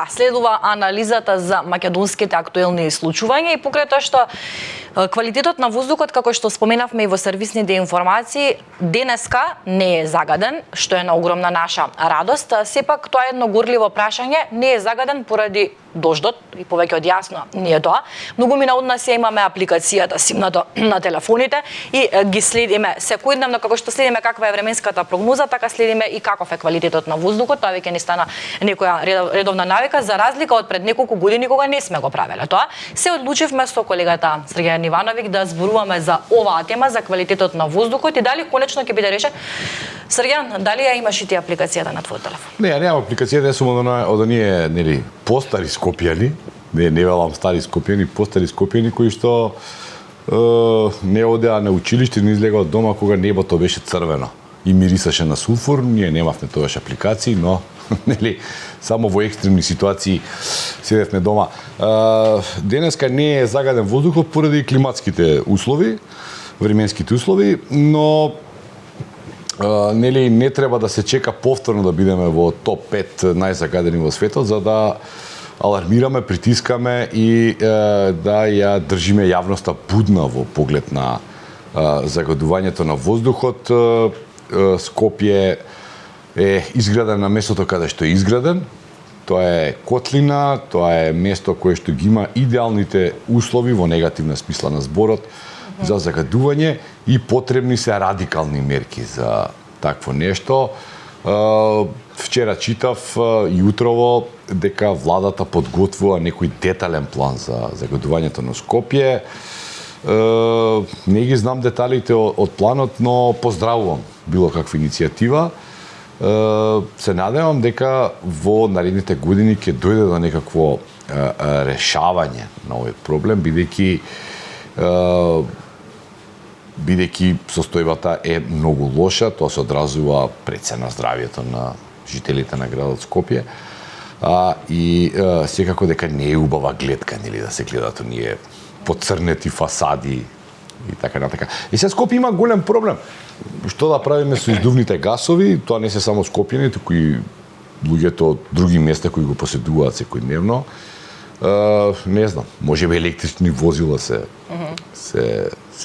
следува анализата за македонските актуелни случувања и покрај тоа што квалитетот на воздухот, како што споменавме и во сервисните информации, денеска не е загаден, што е на огромна наша радост. Сепак тоа е едно горливо прашање, не е загаден поради дождот и повеќе од јасно не е тоа. Многумина од нас ја имаме апликацијата симнато на телефоните и ги следиме секојдневно, како што следиме каква е временската прогноза, така следиме и каков е квалитетот на воздухот. Тоа веќе ни стана некоја редовна навика, за разлика од пред неколку години кога не сме го правеле тоа. Се одлучивме со колегата Сергеј Ивановиќ да зборуваме за оваа тема, за квалитетот на воздухот и дали конечно ќе биде решен. Сергеј, дали ја имаш и ти апликацијата на твојот телефон? Не, ја немам апликацијата, сум од оние, нели, постари скопјани, не велам стари скопјани, постари скопјани кои што не одеа на училиште, не излега од дома кога небото беше црвено и мирисаше на сулфур. Ние немавме тогаш апликации, но нели само во екстремни ситуации седевме дома. Денеска не е загаден воздухот поради климатските услови, временските услови, но нели не треба да се чека повторно да бидеме во топ 5 најзагадени во светот за да алармираме, притискаме и да ја држиме јавноста будна во поглед на загадувањето на воздухот. Скопје е изграден на местото каде што е изграден. Тоа е котлина, тоа е место кое што ги има идеалните услови во негативна смисла на зборот за загадување и потребни се радикални мерки за такво нешто. Вчера читав јутрово дека владата подготвува некој детален план за загадувањето на Скопје. Не ги знам деталите од планот, но поздравувам било каква иницијатива. Се надевам дека во наредните години ќе дојде до некакво решавање на овој проблем, бидејќи состојбата е многу лоша, тоа се одразува пред се на здравјето на жителите на градот Скопје, и секако дека не е убава гледка, нели, да се гледат оние поцрнети фасади и така натака. И се Скопје има голем проблем. Што да правиме со издувните гасови? Тоа не се само скопјани, туку и луѓето од други места кои го поседуваат секојдневно. Не знам, можеби електрични возила се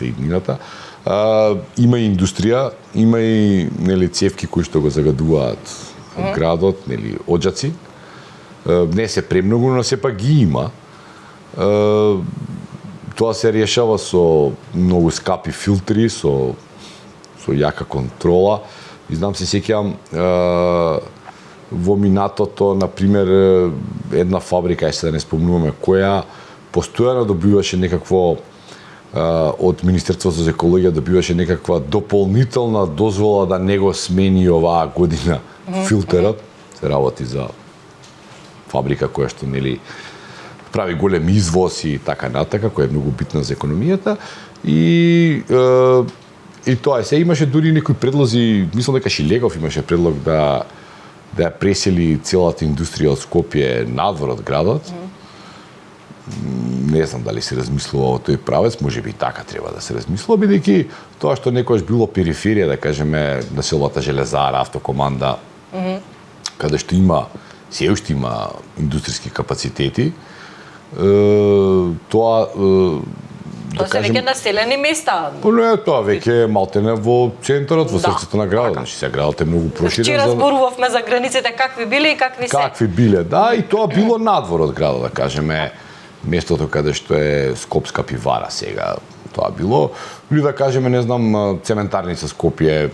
иднината. Има и индустрија, има и нели цевки кои што го загадуваат градот, нели оџаци. Не се премногу, но сепак ги има. Тоа се решава со многу скапи филтри, со јака контрола. И знам се сеќавам во минатото, например, една фабрика, да не спомнуваме која, постојано добиваше некакво од Министерството за екологија добиваше некаква дополнителна дозвола да не го смени оваа година филтерот. Се работи за фабрика која што нели прави голем извоз и така натака, која е многу битна за економијата. И тоа е. Се имаше дури некои предлози, мислам дека Шилегов имаше предлог да ја пресели целата индустрија од Скопје надвор од градот. Не знам дали се размислува во тој правец, можеби и така треба да се размислува, бидејќи тоа што некогаш било периферија, да кажеме, населбата Железара, Автокоманда, каде што има, се уште има индустријски капацитети, тоа Тоа се веќе населени места. Не, тоа веќе е малтене во центарот, во срцето на градот. Значи, сега градот е многу проширен. Вчера зборувавме за границите какви биле и какви се. Какви биле, да, и тоа било надвор од градот, да кажеме, местото каде што е Скопска пивара сега, тоа било. Или да кажеме, не знам, цементарница Скопје,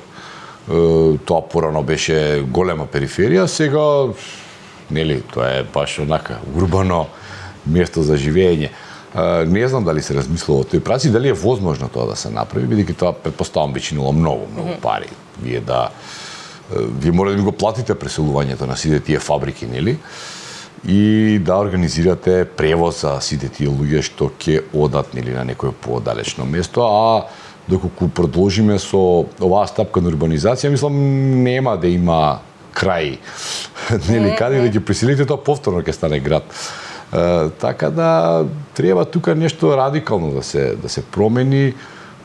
тоа порано беше голема периферија, сега, нели, тоа е баш онака урбано место за живење. Не знам дали се размислува тој прац и дали е возможно тоа да се направи, бидејќи тоа претпоставам би чинило многу пари. Вие мора да ми го платите преселувањето на сите тие фабрики, нели? И да организирате превоз за сите тие луѓе што ќе одат, нели, на некое подалечно место, а доколку продолжиме со оваа стапка на урбанизација, мислам нема да има крај. Нели, каде да ги преселите, тоа повторно ќе стане град. Така да треба тука нешто радикално да се промени,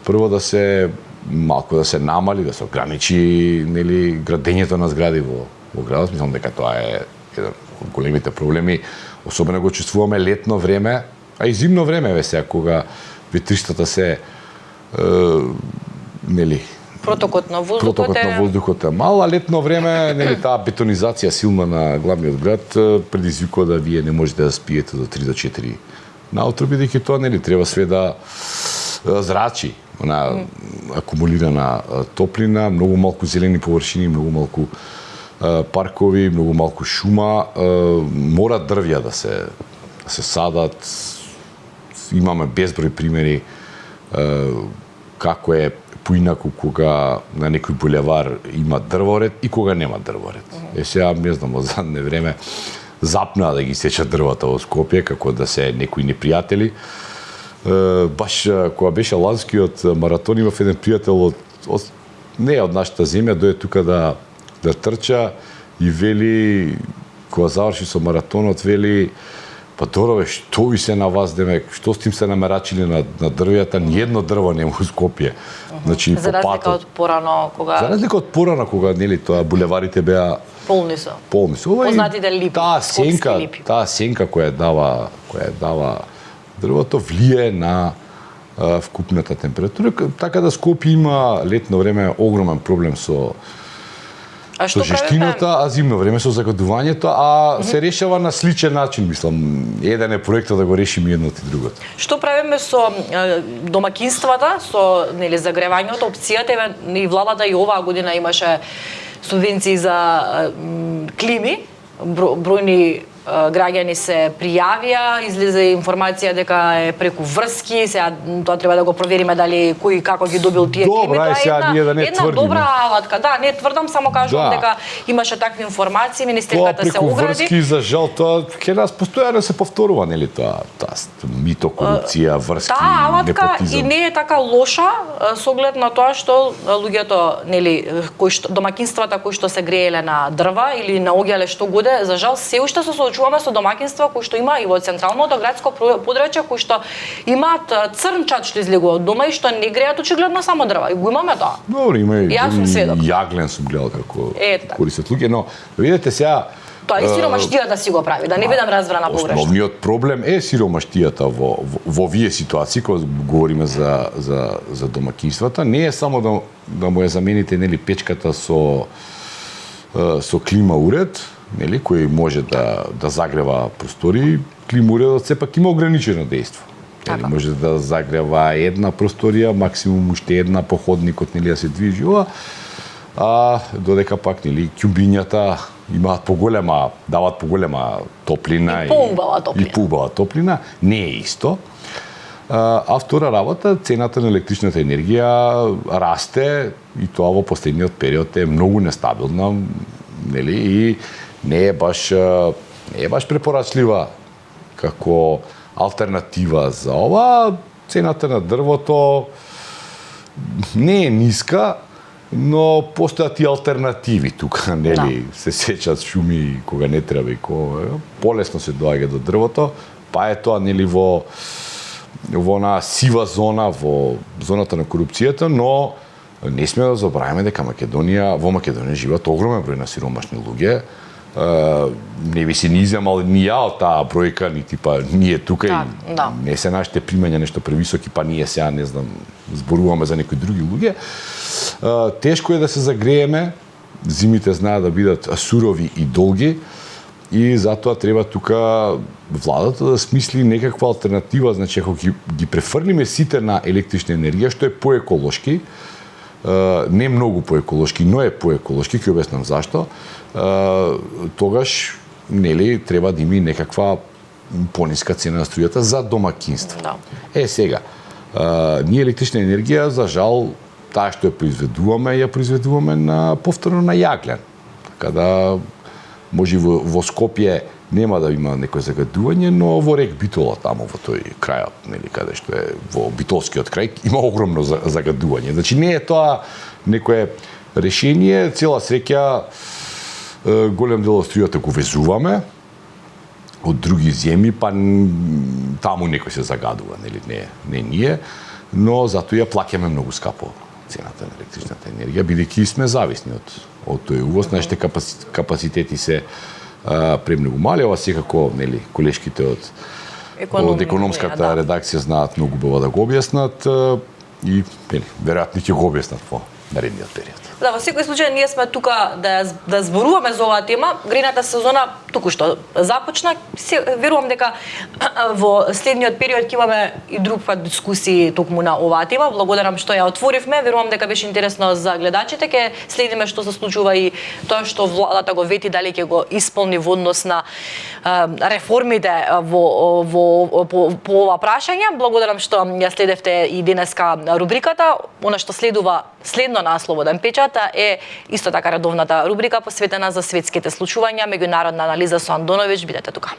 прво да се малку да се намали, да се ограничи, нели, градењето на згради во градот. Мислам дека тоа е еден големите проблеми, особено го чувствуваме летно време, а и зимно време сега кога ветриштата се нели Протокот на воздухот е мал, а летно време нели таа бетонизација силна на главниот град предизвикува да вие не можете да спиете до 3 до 4 наутро, бидејќи тоа нели треба све да зрачи, она акумулирана топлина, многу малку зелени површини, многу малку паркови, многу малку шума, мора дрвја да се садат. Имаме безброј примери како е поинаку кога на некој булевар има дрворед и кога нема дрворед. Сега не знам, од задне време запнаа да ги сечат дрвата во Скопје како да се некои непријатели. Баш кога беше ланскиот маратон, имав еден пријател не од нашата земја, дојде тука да трча и вели, кога заврши со маратонот, вели, па дорове, што ви се на вас, демек, што с тим се намерачили на дрвјата, ниедно дрво нема у Скопје. Значи, за разлика од порано, кога... За разлика од порано, кога, нели, тоа булеварите беа полни се. Познатите липи, скопски липи. Таа сенка која дава дрвото влие на вкупната температура, така да Скопје има летно време огромен проблем со жештината, а зимно време со загадувањето, а се решава на сличен начин, мислам. Еден е проектот да го решиме едното и другото. Што правиме со домакинствата, со нели загревањето, опцијата, и владата и оваа година имаше субвенции за клими, бројни граѓани се пријавија, излезе информација дека е преку врски, сега тоа треба да го провериме дали кој како ги добил тие клими. Добра е сега ние да не една тврдиме. добра алатка, да, не тврдам, само кажувам дека имаше такви информации, министерката се огради. Тоа преку врски, за жал, тоа ке нас постојано се повторува, нели тоа мито, корупција, врски, таа алатка непотизам. и не е така лоша со оглед на тоа што луѓето, нели, домакинствата кои што се грееле на дрва или на оѓеле што годе, за жал се уште се соочуваме со домакинства кои што има и во централното градско подрачје кои што имаат црн чад што излегува од дома и што не греат очигледно само дрва. И го имаме тоа. Добро, има и јаглен сум гледал како користат луѓе, но видите сега тоа и сиромаштијата си го прави, да не бидам разбрана погрешно. Основниот проблем е сиромаштијата во овие ситуации кога говориме за домакинствата, не е само да му ја замените нели печката со клима уред, нели, кој може да загрева простории. Клима уредот сепак има ограничено дејство. Нели, може да загрева една просторија, максимум уште една по ходникот, нели, да се движи, а додека пак, нели, ќубињата имаат даваат поголема топлина и поубава топлина, не е исто. А втора работа, цената на електричната енергија расте и тоа во последниот период е многу нестабилна, нели, и не е баш препорачлива како алтернатива за ова. Цената на дрвото не е ниска, но постојат и алтернативи тука, нели, се сечат шуми кога не треба и кога полесно се доаѓа до дрвото, па е тоа, нели, во она сива зона, во зоната на корупцијата, но не сме да забравиме дека во Македонија живеат огромен број на сиромашни луѓе. Не би се ни иземал ни ја од таа бројка, ни типа ние тука и не се нашите примања нешто превисоки, па ние сега не знам, зборуваме за некои други луѓе. Тешко е да се загрееме, зимите знаат да бидат сурови и долги и затоа треба тука владата да смисли некаква алтернатива, значи ако ги префрлиме сите на електрична енергија, што е поеколошки, не многу поеколошки, но е поеколошки, ќе обяснам зашто, тогаш, нели, треба да има некаква пониска цена на струјата за домакинство. Да. Сега, ние електрична енергија, за жал, таа што ја произведуваме повторно на јаглен. Така да, може во Скопје нема да има некој загадување, но во рек Битола, тамо во тој крајот, нели, каде што е во битолскиот крај, има огромно загадување. Значи не е тоа некое решение, цела среќа голем дел од струјата го везуваме од други земји, па таму некој се загадува, нели, не ние, но затоа ја плаќаме многу скапо цената на електричната енергија, бидејќи сме зависни од тој увоз, нашите капацитети се премногу мали, ова секако, нели, колешките од економската редакција знаат многу убаво да го објаснат и нели, веројатно ќе го објаснат по наредниот период. Да, во секој случај ние сме тука да зборуваме за оваа тема. Грејната сезона току-што започна. Верувам дека во следниот период ќе имаме и друг пат дискусии токму на оваа тема. Благодарам што ја отворивме. Верувам дека беше интересно за гледачите. Ќе следиме што се случува и тоа што владата го вети, дали ќе го исполни во однос на реформите по ова прашање. Благодарам што ја следевте и денеска рубриката. Она што следува следно на Слободен печат е исто така редовната рубрика посветена за светските случувања, меѓународна анализа со Андоновиќ. Бидете тука.